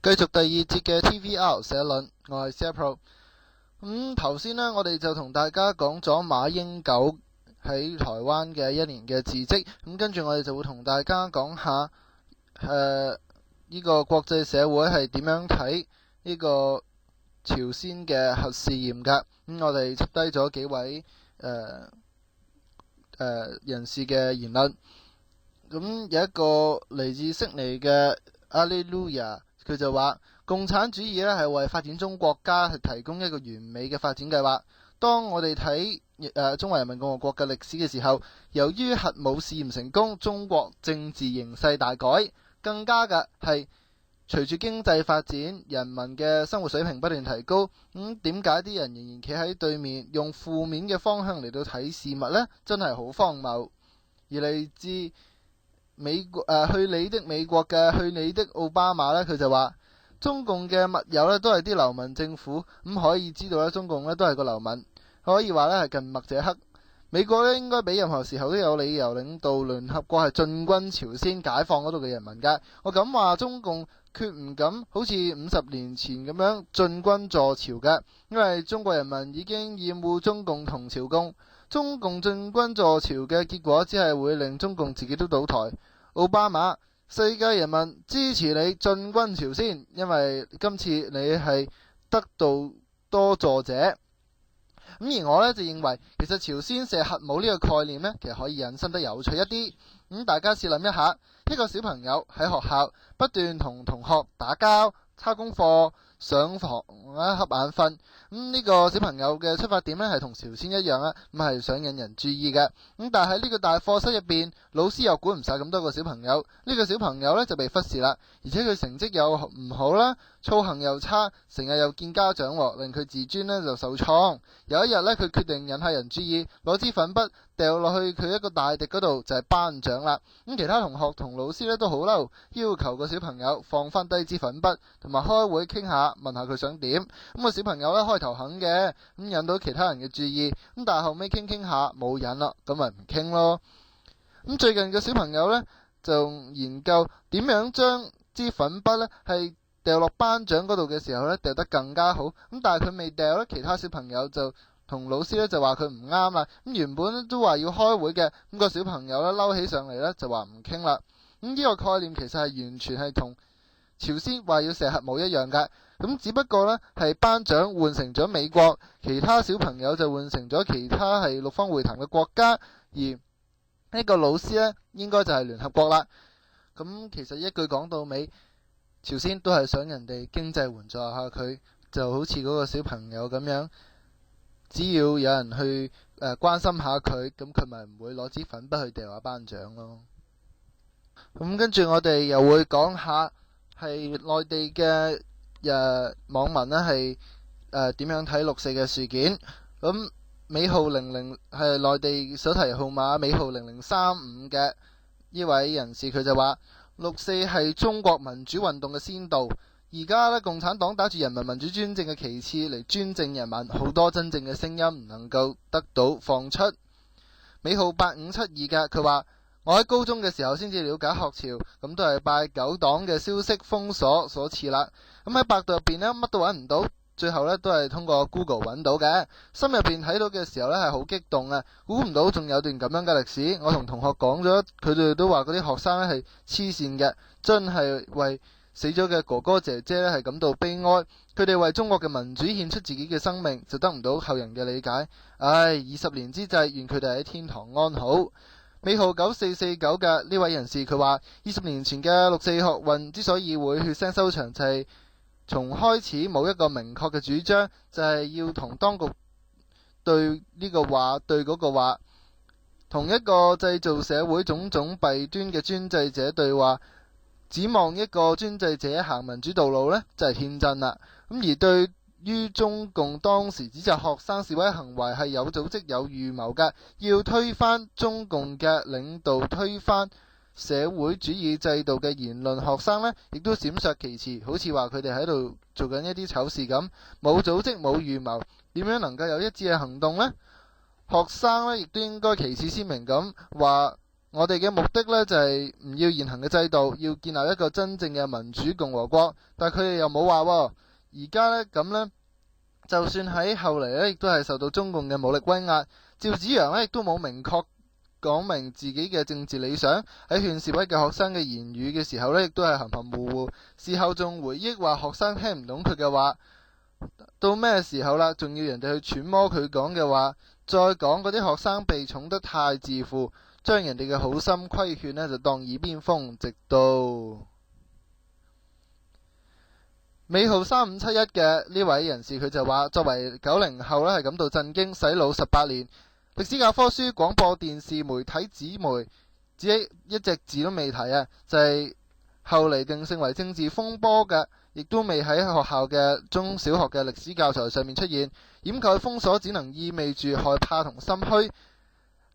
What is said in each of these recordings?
繼續第二節嘅 TVR 社論，我係 Sir Pro。頭先呢，我哋就同大家講咗馬英九喺台灣嘅一年嘅事蹟。跟住我哋就會同大家講下呢個國際社會係點樣睇呢個朝鮮嘅核試驗噶。我哋輯低咗幾位人士嘅言論。有一個嚟自悉尼嘅阿利路亞，佢就話共產主義咧係為發展中國家提供一個完美嘅發展計劃。當我哋睇中華人民共和國嘅歷史嘅時候，由於核武試驗成功，中國政治形勢大改，更加嘅係隨住經濟發展，人民嘅生活水平不斷提高。點解啲人仍然企喺對面，用負面嘅方向嚟到睇事物呢？真係好荒謬。而嚟自美國去你的美國嘅去你的奧巴馬呢，佢就話中共嘅密友呢都係啲流民政府。可以知道呢，中共呢都係個流民，可以話呢係近墨者黑。美國呢應該比任何時候都有理由領導聯合國係進軍朝鮮，解放嗰度嘅人民㗎。我敢話中共決唔敢好似50年前咁樣進軍助朝嘅，因為中國人民已經厭惡中共同朝貢。中共進軍助朝嘅結果只係會令中共自己都倒台。奧巴馬，世界人民支持你進軍朝鮮，因為今次你係得到多助者。而我呢，就認為，其實朝鮮射核武呢個概念呢，其實可以引申得有趣一啲。大家試諗一下，一個小朋友喺學校不斷同同學打交、抄功課、上堂瞌眼瞓。呢個小朋友嘅出發點呢，係同朝鮮一樣啊，係想引人注意嘅。但係喺呢個大課室入邊，老師又管唔晒咁多個小朋友，呢個小朋友呢，就被忽視啦，而且佢成績又唔好啦，操行又差，成日又見家長，令佢自尊呢就受創。有一日呢，佢決定引下人注意，攞支粉筆掉落去佢一個大迪嗰度，就係頒獎啦。其他同學同老師呢都好嬲，要求個小朋友放翻低支粉筆，同埋開會傾下，問下佢想點。個小朋友呢，開頭肯嘅，引到其他人嘅注意。但係後尾傾下冇癮啦，咁咪唔傾咯。最近嘅小朋友呢，就研究點樣將支粉筆呢係掉落頒獎嗰度嘅時候呢，掉得更加好。但係佢未掉呢，其他小朋友就同老師呢就話佢唔啱啦。原本都話要開會嘅，個小朋友呢嬲起上嚟呢，就話唔傾啦。呢個概念其實係完全係同朝鮮話要射核武一樣噶。只不過呢係頒獎換成咗美國，其他小朋友就換成咗其他係六方會談嘅國家，而呢個老師呢應該就係聯合國啦。其實一句講到尾，朝鮮都係想人哋經濟援助下佢，就好似嗰個小朋友咁樣，只要有人去關心下佢，咁佢咪唔會攞支粉筆去掉下頒獎咯。跟住我哋又會講下係內地嘅網民呢係點樣睇6.4嘅事件。尾號00係內地手提號碼尾號0035嘅呢位人士，佢就話6.4係中國民主運動嘅先導。而家呢，共產黨打住人民民主專政嘅旗幟嚟專政人民，好多真正嘅聲音唔能夠得到放出。尾號8572嘅佢話，我喺高中嘅時候先至了解學潮，咁都係拜9黨嘅消息封鎖所賜啦。喺百度入邊呢，乜都揾唔到，最後呢都係通過 Google 揾到嘅。心入邊睇到嘅時候呢係好激動啊！估唔到仲有段咁樣嘅歷史。我同同學講咗，佢哋都話嗰啲學生呢係黐線嘅，真係為死咗嘅哥哥姐姐呢係感到悲哀。佢哋為中國嘅民主獻出自己嘅生命，就得唔到後人嘅理解。20年之際，願佢哋喺天堂安好。尾號9449嘅呢位人士，佢話20年前嘅6.4學運之所以會血腥收場，就係從開始冇一個明確嘅主張，就係要同當局對呢個話對嗰個話，同一個製造社會種種弊端嘅專制者對話。指望一個專制者行民主道路呢，就係天真啦。而對於中共當時指責學生示威行為係有組織有預謀嘅，要推翻中共嘅領導、推翻社會主義制度嘅言論，學生呢亦都閃爍其詞，好似話佢哋喺度做緊一啲醜事咁，冇組織冇預謀，點樣能夠有一致嘅行動呢？學生呢亦都應該旗幟鮮明咁話我哋嘅目的呢，就係唔要現行嘅制度，要建立一個真正嘅民主共和國。但係佢哋又冇話喎，而家呢，咁呢，就算喺後嚟呢，亦都係受到中共嘅武力威壓。趙紫陽呢，亦都冇明確講明自己嘅政治理想，喺勸示威嘅學生嘅言語嘅時候呢，亦都係含含糊糊。事後仲回憶話學生聽唔懂佢嘅話，到咩時候啦，仲要人哋去揣摩佢講嘅話，再講嗰啲學生被寵得太自負，將人哋嘅好心規勸呢就當耳邊風。直到尾號3571嘅呢位人士，佢就話作為90後呢係感到震驚，洗腦18年，歷史教科書、廣播電視媒體紙媒只一隻字都未提啊，就係後嚟定性為政治風波嘅，亦都未喺學校嘅中小學嘅歷史教材上面出現。掩蓋封鎖只能意味住害怕同心虛。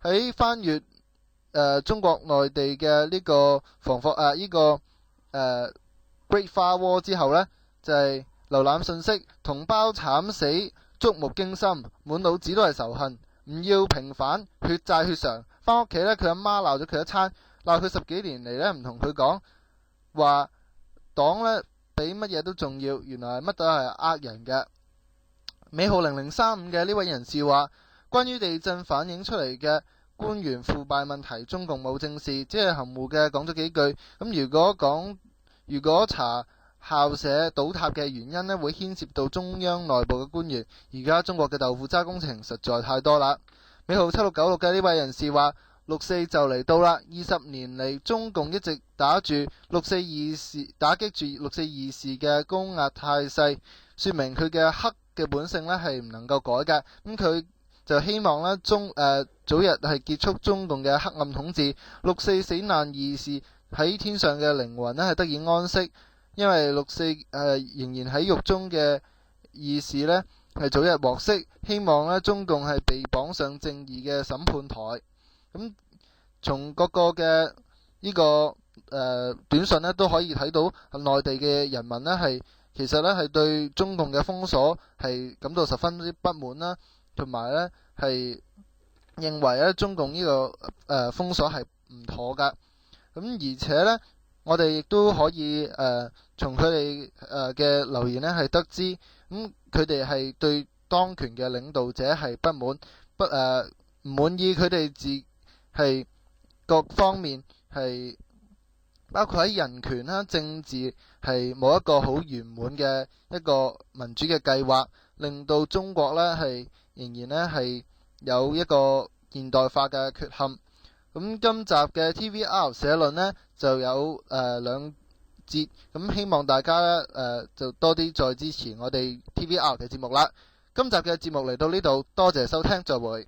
喺翻閱中國內地嘅呢個防火Great Firewall 之後呢，就係瀏覽信息，同胞慘死，觸目驚心，滿腦子都係仇恨，唔要平反，血債血償。翻屋企呢，佢阿媽鬧咗佢一餐，鬧佢10幾年嚟呢唔同佢講話黨呢比乜嘢都重要，原來乜都係人嘅。尾號0035嘅呢位人士話，關於地震反映出嚟嘅官員腐敗問題，中共冇正視，只係含糊嘅講咗幾句。咁如果查校舍倒塌嘅原因呢，會牽涉到中央內部嘅官員。而家中國嘅豆腐渣工程實在太多啦。尾號7696嘅呢位人士話，6·4就嚟到啦，20年嚟中共一直打擊住六四二事嘅高壓態勢，說明佢嘅黑嘅本性呢係唔能夠改嘅。咁佢就希望呢早日係結束中共嘅黑暗統治，六四死難義士喺天上嘅靈魂呢係得以安息。因為六四仍然喺獄中嘅義士呢係早日獲釋，希望呢中共係被綁上正義嘅審判台。咁從各個嘅呢個短信呢都可以睇到，內地嘅人民呢其實呢係對中共嘅封鎖係感到十分之不滿啦，同埋呢係認為呢中共呢個封鎖係唔妥噶。咁而且呢，我哋亦都可以從佢哋嘅留言呢係得知，咁佢哋係對當權嘅領導者係不滿，唔滿意佢哋係各方面係包括喺人權啦、政治係冇一個好圓滿嘅一個民主嘅計劃，令到中國呢係仍然呢係有一個現代化嘅缺陷。咁今集嘅 TVR 社論呢就有2節，咁希望大家呢就多啲再支持我哋 TVR 嘅節目啦。今集嘅節目嚟到呢度，多謝收聽，再會。